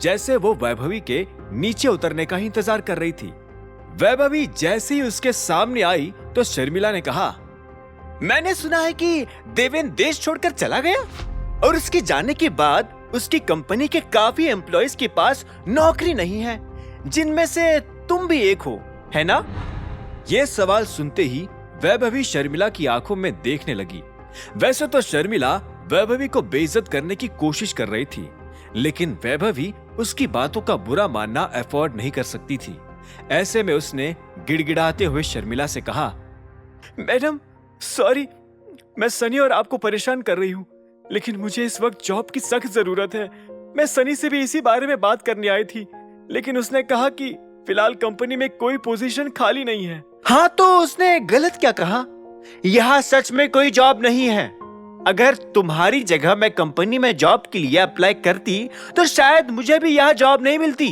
जैसे वो वैभवी के नीचे उतरने का ही इंतजार कर रही थी। वैभवी जैसे ही उसके सामने आई तो शर्मिला ने कहा, मैंने सुना है कि देवेन देश छोड़कर चला गया और उसके जाने के बाद उसकी कंपनी के काफी एम्प्लॉइज के पास नौकरी नहीं है, जिनमें से तुम भी एक हो, है ना? ये सवाल सुनते ही वैभवी शर्मिला की आंखों में देखने लगी। वैसे तो शर्मिला वैभवी को बेइज्जत करने की कोशिश कर रही थी, लेकिन वैभवी उसकी बातों का बुरा मानना अफोर्ड नहीं कर सकती थी। ऐसे में उसने गिड़गिड़ाते हुए शर्मिला से कहा, मैडम सॉरी, मैं सनी और आपको परेशान कर रही हूँ, लेकिन मुझे इस वक्त जॉब की सख्त जरूरत है। मैं सनी से भी इसी बारे में बात करने आई थी, लेकिन उसने कहा कि फिलहाल कंपनी में कोई पोजीशन खाली नहीं है। हाँ, तो उसने गलत क्या कहा? यहाँ सच में कोई जॉब नहीं है। अगर तुम्हारी जगह मैं कंपनी में जॉब के लिए अप्लाई करती तो शायद मुझे भी यहाँ जॉब नहीं मिलती।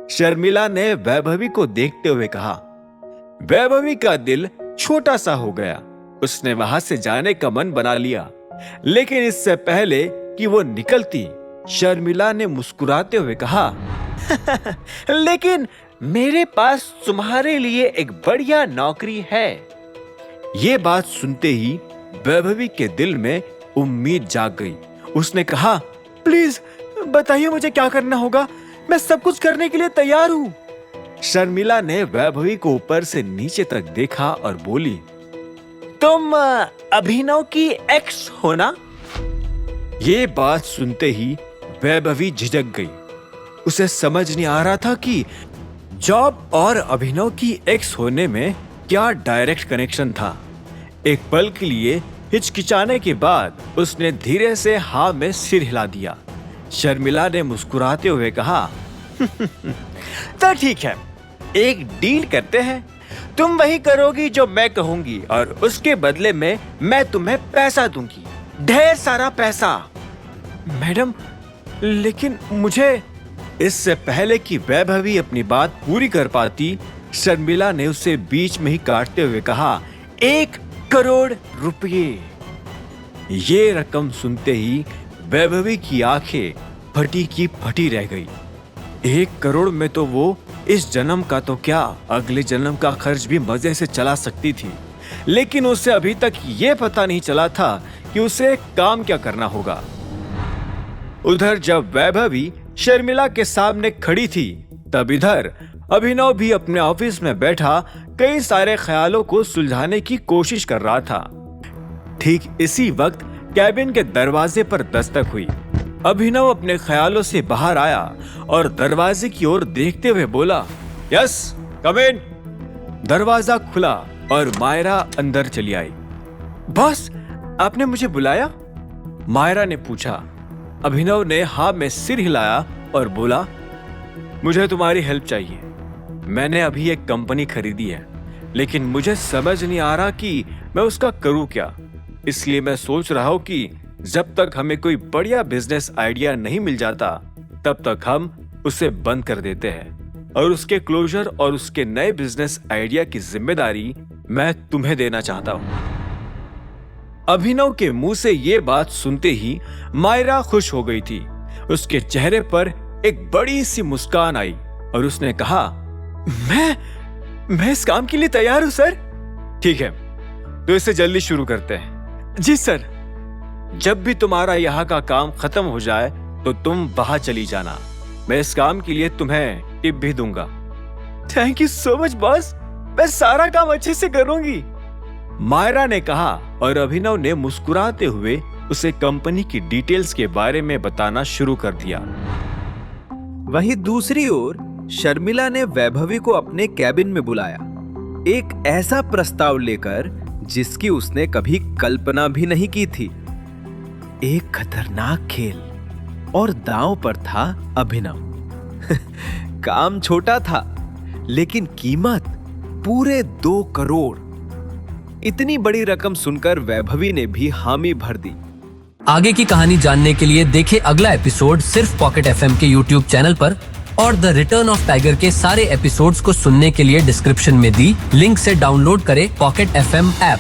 शर्मिला ने वैभवी को देखते हुए कहा। वैभवी का दिल छोटा सा हो गया। उसने वहां से जाने का मन बना लिया, लेकिन इससे पहले कि वो निकलती, शर्मिला ने मुस्कुराते हुए कहा, लेकिन मेरे पास तुम्हारे लिए एक बढ़िया नौकरी है। ये बात सुनते ही वैभवी के दिल में उम्मीद जाग गई। उसने कहा, प्लीज बताइए मुझे क्या करना होगा, मैं सब कुछ करने के लिए तैयार हूँ। शर्मिला ने वैभवी को ऊपर से नीचे तक देखा और बोली, तुम अभिनव की एक्स हो ना? ये बात सुनते ही वैभवी झिझक गई। उसे समझ नहीं आ रहा था कि जॉब और अभिनव की एक्स होने में क्या डायरेक्ट कनेक्शन था। एक पल के लिए हिचकिचाने के बाद उसने धीरे से हाँ में सिर हिला दिया। शर्मिला ने मुस्कुराते हुए कहा, तो ठीक है, एक डील करते हैं। तुम वही करोगी जो मैं कहूंगी और उसके बदले में मैं तुम्हें पैसा दूंगी, ढेर सारा पैसा। मैडम, लेकिन मुझे... इससे पहले कि वैभवी अपनी बात पूरी कर पाती, शर्मिला ने उसे बीच में ही काटते हुए कहा, 1 करोड़ रुपए। ये रकम सुनते ही वैभवी की आंखें फटी की फटी रह गई। 1 करोड़ में तो वो इस जन्म का तो क्या, अगले जन्म का खर्च भी मजे से चला सकती थी, लेकिन उसे अभी तक ये पता नहीं चला था कि उसे काम क्या करना होगा। उधर जब वैभवी शर्मिला के सामने खड़ी थी, तब इधर अभिनव भी अपने ऑफिस में बैठा कई सारे ख्यालों को सुलझाने की कोशिश कर रहा था। ठीक इसी वक्त कैबिन के दरवाजे पर दस्तक हुई। अभिनव अपने ख्यालों से बाहर आया और दरवाजे की ओर देखते हुए बोला, यस कम इन। दरवाजा खुला और मायरा अंदर चली आई। बॉस, आपने मुझे बुलाया? मायरा ने पूछा। अभिनव ने हाँ में सिर हिलाया और बोला, मुझे तुम्हारी हेल्प चाहिए। मैंने अभी एक कंपनी खरीदी है, लेकिन मुझे समझ नहीं आ रहा कि मैं उसका करूं क्या। इसलिए मैं सोच रहा हूं कि जब तक हमें कोई बढ़िया बिजनेस आइडिया नहीं मिल जाता, तब तक हम उसे बंद कर देते हैं और उसके क्लोजर और उसके नए बिजनेस आइडिया की जिम्मेदारी मैं तुम्हें देना चाहता हूं। अभिनव के मुंह से ये बात सुनते ही मायरा खुश हो गई थी। उसके चेहरे पर एक बड़ी सी मुस्कान आई और उसने कहा, मैं इस काम के लिए तैयार हूं सर। ठीक है, तो इसे जल्दी शुरू करते हैं। जी सर। जब भी तुम्हारा यहाँ का काम खत्म हो जाए तो तुम वहां चली जाना। मैं इस काम के लिए तुम्हें टिप भी दूंगा। Thank you so much boss, मैं सारा काम अच्छे से करूंगी, मायरा ने कहा और अभिनव ने मुस्कुराते हुए उसे कंपनी की डिटेल्स के बारे में बताना शुरू कर दिया। वहीं दूसरी ओर शर्मिला ने वैभवी को अपने कैबिन में बुलाया, एक ऐसा प्रस्ताव लेकर जिसकी उसने कभी कल्पना भी नहीं की थी। एक खतरनाक खेल और दांव पर था अभिनव। काम छोटा था, लेकिन कीमत पूरे 2 करोड़। इतनी बड़ी रकम सुनकर वैभवी ने भी हामी भर दी। आगे की कहानी जानने के लिए देखें अगला एपिसोड सिर्फ पॉकेट एफएम के यूट्यूब चैनल पर, और द रिटर्न ऑफ टाइगर के सारे एपिसोड्स को सुनने के लिए डिस्क्रिप्शन में दी लिंक से डाउनलोड करें पॉकेट एफएम ऐप।